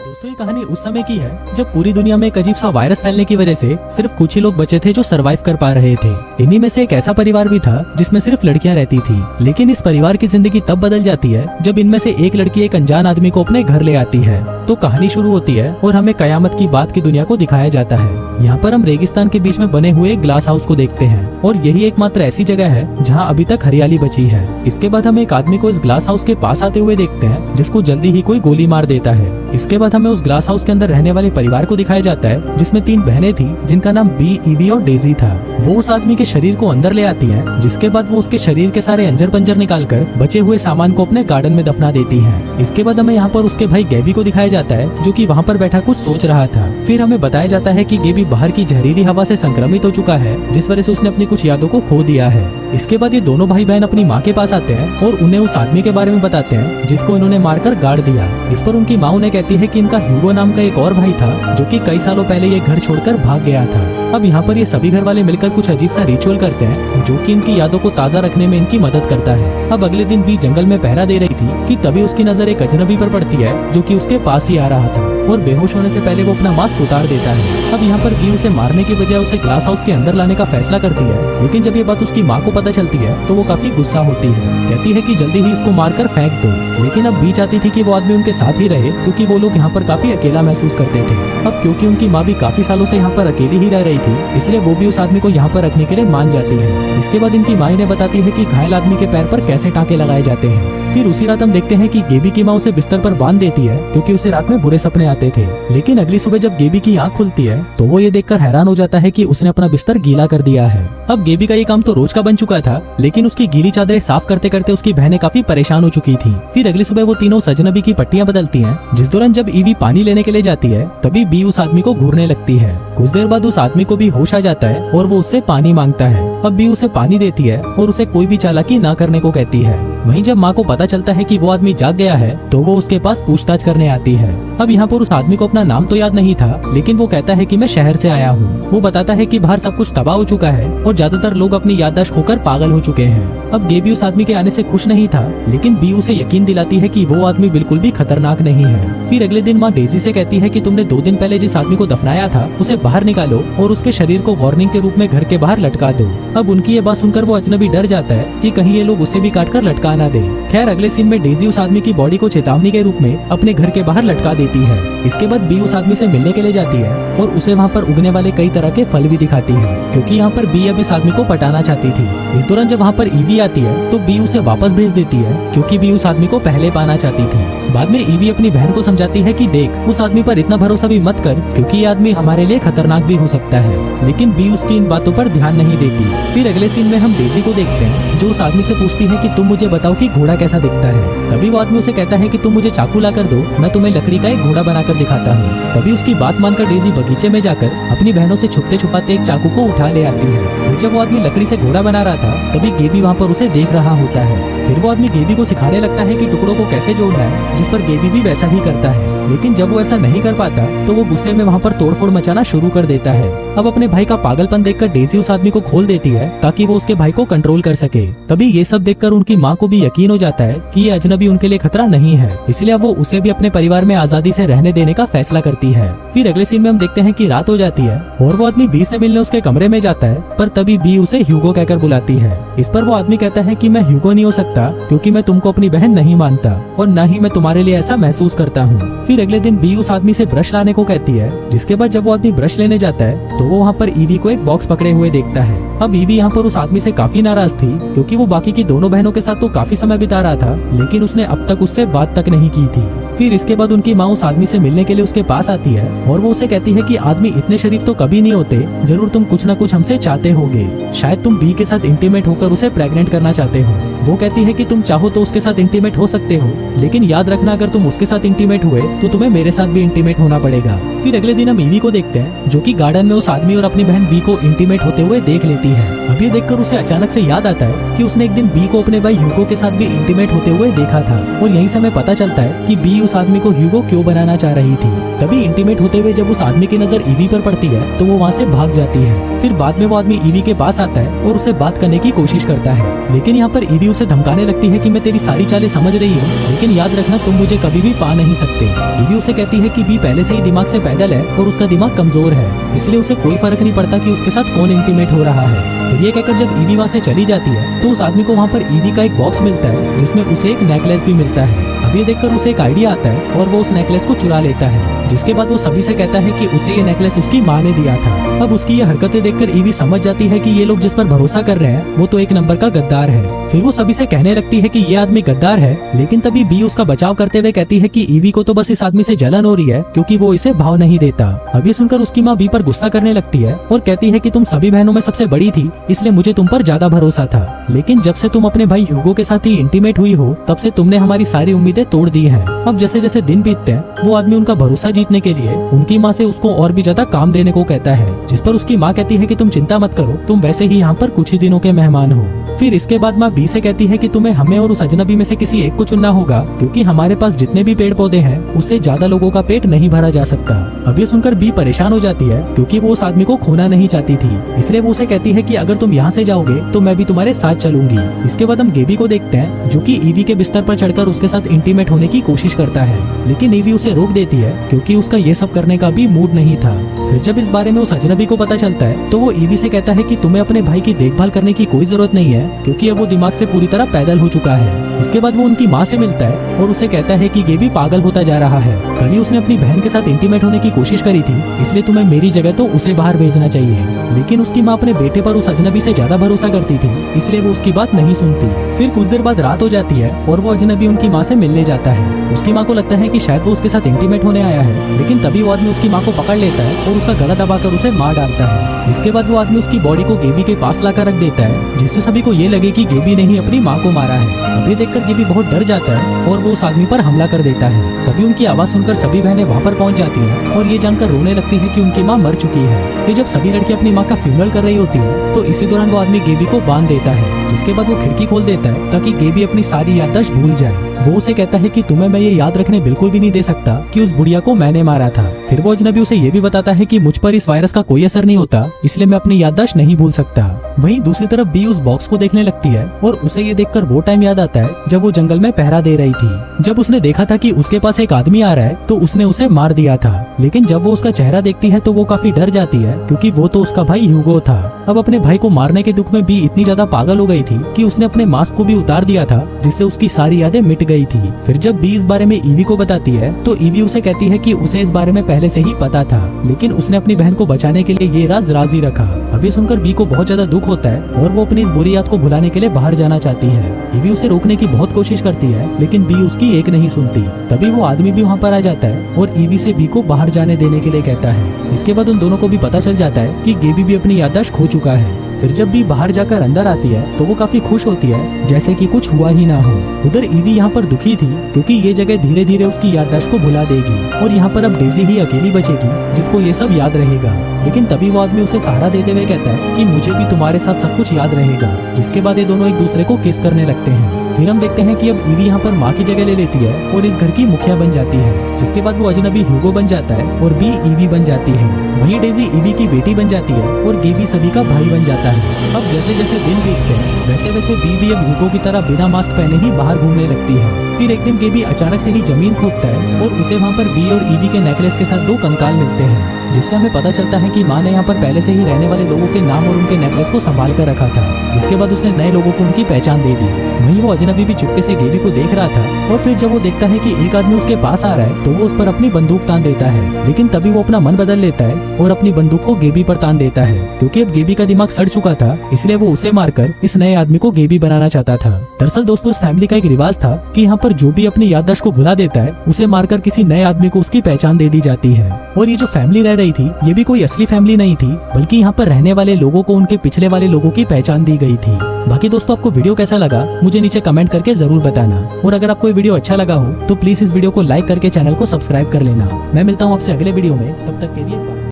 दोस्तों ये कहानी उस समय की है जब पूरी दुनिया में एक अजीब सा वायरस फैलने की वजह से सिर्फ कुछ ही लोग बचे थे जो सरवाइव कर पा रहे थे। इन्हीं में से एक ऐसा परिवार भी था जिसमें सिर्फ लड़कियां रहती थी। लेकिन इस परिवार की जिंदगी तब बदल जाती है जब इनमें से एक लड़की एक अनजान आदमी को अपने घर ले आती है। तो कहानी शुरू होती है और हमें कयामत की बात की दुनिया को दिखाया जाता है। यहाँ पर हम रेगिस्तान के बीच में बने हुए एक ग्लास हाउस को देखते हैं और यही एकमात्र ऐसी जगह है जहाँ अभी तक हरियाली बची है। इसके बाद हम एक आदमी को इस ग्लास हाउस के पास आते हुए देखते हैं जिसको जल्दी ही कोई गोली मार देता है। इसके बाद हमें उस ग्लास हाउस के अंदर रहने वाले परिवार को दिखाया जाता है जिसमें 3 बहनें थी जिनका नाम बी, ईवी और डेजी था। वो उस आदमी के शरीर को अंदर ले आती है जिसके बाद वो उसके शरीर के सारे अंजर पंजर निकालकर बचे हुए सामान को अपने गार्डन में दफना देती है। इसके बाद हमें यहाँ पर उसके भाई गैबी को दिखाया जाता है जो कि वहाँ पर बैठा कुछ सोच रहा था। फिर हमें बताया जाता है कि गैबी बाहर की जहरीली हवा से संक्रमित हो चुका है जिस वजह से उसने अपनी कुछ यादों को खो दिया है। इसके बाद ये दोनों भाई बहन अपनी माँ के पास आते हैं और उन्हें उस आदमी के बारे में बताते हैं जिसको इन्होंने मारकर गाड़ दिया। इस पर उनकी माँ उन्हें कहती है कि इनका ह्यूगो नाम का एक और भाई था जो कि कई सालों पहले ये घर छोड़कर भाग गया था। अब यहाँ पर ये सभी घर वाले मिलकर कुछ अजीब सा रिचुअल करते हैं जो कि इनकी यादों को ताज़ा रखने में इनकी मदद करता है। अब अगले दिन बी जंगल में पहरा दे रही थी कि तभी उसकी नजर एक अजनबी पर पड़ती है जो कि उसके पास ही आ रहा था और बेहोश होने से पहले वो अपना मास्क उतार देता है। अब यहाँ पर बी उसे मारने की बजाय उसे ग्लास हाउस के अंदर लाने का फैसला करती है। लेकिन जब ये बात उसकी माँ को पता चलती है तो वो काफी गुस्सा होती है, कहती है कि जल्दी ही इसको मारकर फेंक दो। लेकिन अब बी चाहती थी कि वो आदमी उनके साथ ही रहे क्योंकि वो लोग यहाँ पर काफी अकेला महसूस करते थे। अब क्योंकि उनकी माँ भी काफी सालों से यहाँ पर अकेली ही रह रही थी इसलिए वो भी उस आदमी को यहाँ पर रखने के लिए मान जाती है। इसके बाद इनकी माँ इन्हें बताती है कि घायल आदमी के पैर पर कैसे टाँके लगाए जाते हैं। फिर उसी रात हम देखते हैं कि गेबी की माँ उसे बिस्तर पर बांध देती है क्योंकि उसे रात में बुरे सपने आते थे। लेकिन अगली सुबह जब गेबी की आँख खुलती है तो वो ये देखकर हैरान हो जाता है कि उसने अपना बिस्तर गीला कर दिया है। अब गेबी का ये काम तो रोज का बन चुका था लेकिन उसकी गीली चादरें साफ करते करते उसकी बहनें काफी परेशान हो चुकी थी। फिर अगली सुबह वो तीनों सजनबी की पट्टियां बदलती हैं। जिस दौरान जब ईवी पानी लेने के लिए जाती है तभी बी उस आदमी को घूरने लगती है। कुछ देर बाद उस आदमी को भी होश आ जाता है और वो उससे पानी मांगता है। अब बी उसे पानी देती है और उसे कोई भी चालाकी ना करने को कहती है। वहीं जब माँ को पता चलता है कि वो आदमी जाग गया है तो वो उसके पास पूछताछ करने आती है। अब यहाँ पर उस आदमी को अपना नाम तो याद नहीं था लेकिन वो कहता है कि मैं शहर से आया हूँ। वो बताता है कि बाहर सब कुछ तबाह हो चुका है और ज्यादातर लोग अपनी याददाश्त खोकर पागल हो चुके हैं। अब गेबी उस आदमी के आने से खुश नहीं था लेकिन बी उसे यकीन दिलाती है कि वो आदमी बिल्कुल भी खतरनाक नहीं है। फिर अगले दिन माँ डेजी से कहती है कि तुमने 2 दिन पहले जिस आदमी को दफनाया था उसे बाहर निकालो और उसके शरीर को वार्निंग के रूप में घर के बाहर लटका दो। अब उनकी ये बात सुनकर वो अजनबी डर जाता है कि कहीं ये लोग उसे भी काट कर लटका ना दे। खैर अगले सीन में डेजी उस आदमी की बॉडी को चेतावनी के रूप में अपने घर के बाहर लटका देती है। इसके बाद बी उस आदमी से मिलने के लिए जाती है और उसे वहाँ पर उगने वाले कई तरह के फल भी दिखाती है क्योंकि यहाँ पर बी अब इस आदमी को पटाना चाहती थी। इस दौरान जब वहाँ पर ईवी आती है तो बी उसे वापस भेज देती है क्योंकि बी उस आदमी को पहले पाना चाहती थी। बाद में ईवी अपनी बहन को समझाती है कि देख उस आदमी पर इतना भरोसा भी मत कर क्योंकि ये आदमी हमारे लिए खतरनाक भी हो सकता है। लेकिन बी उसकी इन बातों पर ध्यान नहीं देती। फिर अगले सीन में हम डेजी को देखते हैं जो उस आदमी से पूछती है कि तुम मुझे बताओ कि घोड़ा कैसा दिखता है। तभी वो आदमी उसे कहता है कि तुम मुझे चाकू ला कर दो, मैं तुम्हें लकड़ी का एक घोड़ा बनाकर दिखाता हूँ। तभी उसकी बात मानकर डेजी बगीचे में जाकर अपनी बहनों से छुपते छुपाते एक चाकू को उठा ले आती है। फिर जब वो आदमी लकड़ी से घोड़ा बना रहा था तभी गेबी वहाँ पर उसे देख रहा होता है। फिर वो आदमी गेबी को सिखाने लगता है कि टुकड़ों को कैसे जोड़ना है जिस पर गेबी भी वैसा ही करता है। लेकिन जब वो ऐसा नहीं कर पाता तो वो गुस्से में वहाँ पर तोड़फोड़ मचाना शुरू कर देता है। अब अपने भाई का पागलपन देखकर डेजी उस आदमी को खोल देती है ताकि वो उसके भाई को कंट्रोल कर सके। तभी ये सब देखकर उनकी माँ को भी यकीन हो जाता है कि ये अजनबी उनके लिए खतरा नहीं है, इसलिए वो उसे भी अपने परिवार में आजादी से रहने देने का फैसला करती है। फिर अगले सीन में हम देखते हैं कि रात हो जाती है और वो आदमी बी से मिलने उसके कमरे में जाता है पर तभी बी उसे ह्यूगो कहकर बुलाती है। इस पर वो आदमी कहता है कि मैं ह्यूगो नहीं हो सकता क्योंकि मैं तुमको अपनी बहन नहीं मानता और न ही मैं तुम्हारे लिए ऐसा महसूस करता हूँ। फिर अगले दिन बी उस आदमी से ब्रश लाने को कहती है जिसके बाद जब वो आदमी ब्रश लेने जाता है तो वो वहाँ पर ईवी को एक बॉक्स पकड़े हुए देखता है। अब ईवी यहाँ पर उस आदमी से काफी नाराज थी क्योंकि वो बाकी की दोनों बहनों के साथ तो काफी समय बिता रहा था लेकिन उसने अब तक उससे बात तक नहीं की थी। फिर इसके बाद उनकी माँ उस आदमी से मिलने के लिए उसके पास आती है और वो उसे कहती है कि आदमी इतने शरीफ तो कभी नहीं होते, जरूर तुम कुछ न कुछ हमसे चाहते होगे, शायद तुम बी के साथ इंटीमेट होकर उसे प्रेग्नेंट करना चाहते हो। वो कहती है कि तुम चाहो तो उसके साथ इंटीमेट हो सकते हो लेकिन याद रखना अगर तुम उसके साथ इंटीमेट हुए तो तुम्हें मेरे साथ भी इंटीमेट होना पड़ेगा। फिर अगले दिन हम ईवी को देखते हैं जो कि गार्डन में उस आदमी और अपनी बहन बी को इंटीमेट होते हुए देख लेती है। अब ये देखकर उसे अचानक से याद आता है कि उसने एक दिन बी को अपने भाई ह्यूगो के साथ भी इंटीमेट होते हुए देखा था और यहीं से हमें पता चलता है कि बी उस आदमी को ह्यूगो क्यों बनाना चाह रही थी। तभी इंटीमेट होते हुए जब उस आदमी की नजर ईवी पर पड़ती है तो वो वहाँ से भाग जाती है। फिर बाद में वो आदमी ईवी के पास आता है और उसे बात करने की कोशिश करता है, लेकिन यहाँ पर ईवी उसे धमकाने लगती है कि मैं तेरी सारी चालें समझ रही हूँ, लेकिन याद रखना तुम मुझे कभी भी पा नहीं सकते। ईवी उसे कहती है कि बी पहले से ही दिमाग से पैदल है और उसका दिमाग कमजोर है, इसलिए उसे कोई फर्क नहीं पड़ता कि उसके साथ कौन इंटीमेट हो रहा है। फिर ये कहकर जब ईवी वहाँ से चली जाती है तो उस आदमी को वहाँ पर ईवी का एक बॉक्स मिलता है जिसमें उसे एक नेकलेस भी मिलता है। अब ये देखकर उसे एक आइडिया आता है और वो उस नेकलेस को चुरा लेता है, जिसके बाद वो सभी से कहता है कि उसे ये नेकलेस उसकी माँ ने दिया था। अब उसकी ये हरकतें देखकर ईवी समझ जाती है कि ये लोग जिस पर भरोसा कर रहे हैं वो तो एक नंबर का गद्दार है। फिर वो सभी से कहने लगती है कि ये आदमी गद्दार है, लेकिन तभी बी उसका बचाव करते हुए कहती है कि ईवी को तो बस इस आदमी से जलन हो रही है क्योंकि वो इसे भाव नहीं देता। अब ये सुनकर उसकी माँ बी पर गुस्सा करने लगती है और कहती है कि तुम सभी बहनों में सबसे बड़ी थी, इसलिए मुझे तुम पर ज्यादा भरोसा था, लेकिन जब से तुम अपने भाई ह्यूगो के साथ ही इंटीमेट हुई हो तब से तुमने हमारी सारी उम्मीदें तोड़ दी हैं। अब जैसे जैसे दिन बीतते हैं वो आदमी उनका भरोसा जीतने के लिए उनकी माँ से उसको और भी ज्यादा काम देने को कहता है, जिस पर उसकी माँ कहती है कि तुम चिंता मत करो, तुम वैसे ही यहाँ पर कुछ ही दिनों के मेहमान हो। फिर इसके बाद माँ बी से कहती है कि तुम्हें हमें और उस अजनबी में से किसी एक को चुनना होगा, क्योंकि हमारे पास जितने भी पेड़ पौधे हैं उससे ज्यादा लोगों का पेट नहीं भरा जा सकता। अब ये सुनकर बी परेशान हो जाती है क्योंकि वो उस आदमी को खोना नहीं चाहती थी, इसलिए वो उसे कहती है कि अगर तुम यहाँ से जाओगे तो मैं भी तुम्हारे साथ चलूंगी। इसके बाद हम गेबी को देखते हैं जो कि ईवी के बिस्तर पर चढ़कर उसके साथ इंटीमेट होने की कोशिश करता है, लेकिन ईवी उसे रोक देती है क्योंकि उसका ये सब करने का भी मूड नहीं था। फिर जब इस बारे में उस अजनबी को पता चलता है तो वो ईवी से कहता है कि तुम्हें अपने भाई की देखभाल करने की कोई जरूरत नहीं है क्योंकि अब वो दिमाग से पूरी तरह पैदल हो चुका है। इसके बाद वो उनकी माँ से मिलता है और उसे कहता है कि गेबी पागल होता जा रहा है, कल ही उसने अपनी बहन के साथ इंटीमेट होने की कोशिश करी थी, इसलिए तुम्हें मेरी जगह तो उसे बाहर भेजना चाहिए। लेकिन उसकी माँ अपने बेटे पर उस अजनबी से ज्यादा भरोसा करती थी, इसलिए वो उसकी बात नहीं सुनती। फिर कुछ देर बाद रात हो जाती है और वो अजनबी उनकी माँ से मिलने जाता है। उसकी माँ को लगता है कि शायद वो उसके साथ इंटीमेट होने आया है, लेकिन तभी वो आदमी उसकी माँ को पकड़ लेता है और उसका गला दबाकर उसे मार डालता है। इसके बाद वो आदमी उसकी बॉडी को गेबी के पास लाकर रख देता है, जिससे सभी को ये लगे कि गेबी ने ही अपनी माँ को मारा है। अब ये देखकर गेबी बहुत डर जाता है और वो उस आदमी पर हमला कर देता है। तभी उनकी आवाज सुनकर सभी बहनें वहाँ पर पहुँच जाती हैं और ये जानकर रोने लगती है कि उनकी माँ मर चुकी है। फिर जब सभी लड़की अपनी माँ का फ्यूनरल कर रही होती है तो इसी दौरान वो आदमी गेबी को बांध देता है, जिसके बाद वो खिड़की खोल देता है ताकि गेबी अपनी सारी याददाश्त भूल जाए। वो उसे कहता है कि तुम्हें मैं ये याद रखने बिल्कुल भी नहीं दे सकता कि उस बुढ़िया को मैंने मारा था। फिर वो अजनबी उसे ये भी बताता है कि मुझ पर इस वायरस का कोई असर नहीं होता, इसलिए मैं अपनी याददाश्त नहीं भूल सकता। वहीं दूसरी तरफ बी उस बॉक्स को देखने लगती है और उसे ये देखकर वो टाइम याद आता है जब वो जंगल में पहरा दे रही थी। जब उसने देखा था कि उसके पास एक आदमी आ रहा है तो उसने उसे मार दिया था, लेकिन जब वो उसका चेहरा देखती है तो वो काफी डर जाती है क्योंकि वो तो उसका भाई ह्यूगो था। अब अपने भाई को मारने के दुख में बी इतनी ज्यादा पागल हो गई थी कि उसने अपने मास्क को भी उतार दिया था, जिससे उसकी सारी यादें मिट गई थी। फिर जब बी इस बारे में ईवी को बताती है तो ईवी उसे कहती है कि उसे इस बारे में पहले से ही पता था, लेकिन उसने अपनी बहन को बचाने के लिए ये राज राजी रखा। अभी सुनकर बी को बहुत ज्यादा दुख होता है और वो अपनी इस बुरी याद को भुलाने के लिए बाहर जाना चाहती है। ईवी उसे रोकने की बहुत कोशिश करती है, लेकिन बी उसकी एक नहीं सुनती। तभी वो आदमी भी वहाँ पर आ जाता है और ईवी से बी को बाहर जाने देने के लिए कहता है। इसके बाद उन दोनों को भी पता चल जाता है कि गेबी भी अपनी याददाश्त खो चुका है। फिर जब बी बाहर जाकर अंदर आती है तो वो काफी खुश होती है, जैसे कि कुछ हुआ ही ना हो। उधर ईवी यहाँ पर दुखी थी क्योंकि ये जगह धीरे धीरे उसकी याददाश्त को भुला देगी और यहाँ पर अब डेजी ही अकेली बचेगी जिसको ये सब याद रहेगा। लेकिन तभी वो आदमी उसे सहारा देते हुए कहता है कि मुझे भी तुम्हारे साथ सब कुछ याद रहेगा, जिसके बाद ये दोनों एक दूसरे को किस करने लगते हैं। फिर हम देखते हैं कि अब ईवी यहाँ पर माँ की जगह ले लेती है और इस घर की मुखिया बन जाती है, जिसके बाद वो अजनबी ह्यूगो बन जाता है और बी ईवी बन जाती है। वहीं डेजी ईवी की बेटी बन जाती है और गेबी सभी का भाई बन जाता है। अब जैसे जैसे दिन बीतते हैं वैसे वैसे बी भी अब ह्यूगो की तरह बिना मास्क पहने ही बाहर घूमने लगती है। फिर एक दिन गेबी अचानक से ही जमीन खोदता है और उसे वहाँ पर बी और ईवी के नेकलेस के साथ 2 कंकाल मिलते हैं, जिससे हमें पता चलता है कि माँ ने यहाँ पर पहले से ही रहने वाले लोगों के नाम और उनके नेकलेस को संभाल कर रखा था, जिसके बाद उसने नए लोगों को उनकी पहचान दे दी। वहीं वो अजनबी भी चुपके से गेबी को देख रहा था और फिर जब वो देखता है कि एक आदमी उसके पास आ रहा है तो वो उस पर अपनी बंदूक तान देता है, लेकिन तभी वो अपना मन बदल लेता है और अपनी बंदूक को गेबी पर तान देता है क्योंकि अब गेबी का दिमाग सड़ चुका था, इसलिए वो उसे मारकर इस नए आदमी को गेबी बनाना चाहता था। दरअसल दोस्तों इस फैमिली का एक रिवाज था कि यहाँ पर जो भी अपनी याददाश्त को भुला देता है उसे मारकर किसी नए आदमी को उसकी पहचान दे दी जाती है। और ये जो फैमिली रह रही थी ये भी कोई असली फैमिली नहीं थी, बल्कि यहाँ पर रहने वाले लोगों को उनके पिछले वाले लोगों की पहचान दी गई थी। बाकी दोस्तों आपको वीडियो कैसा लगा मुझे नीचे कमेंट करके जरूर बताना, और अगर आपको ये वीडियो अच्छा लगा हो तो प्लीज इस वीडियो को लाइक करके चैनल को सब्सक्राइब कर लेना। मैं मिलता हूँ आपसे अगले वीडियो में, तब तक के लिए।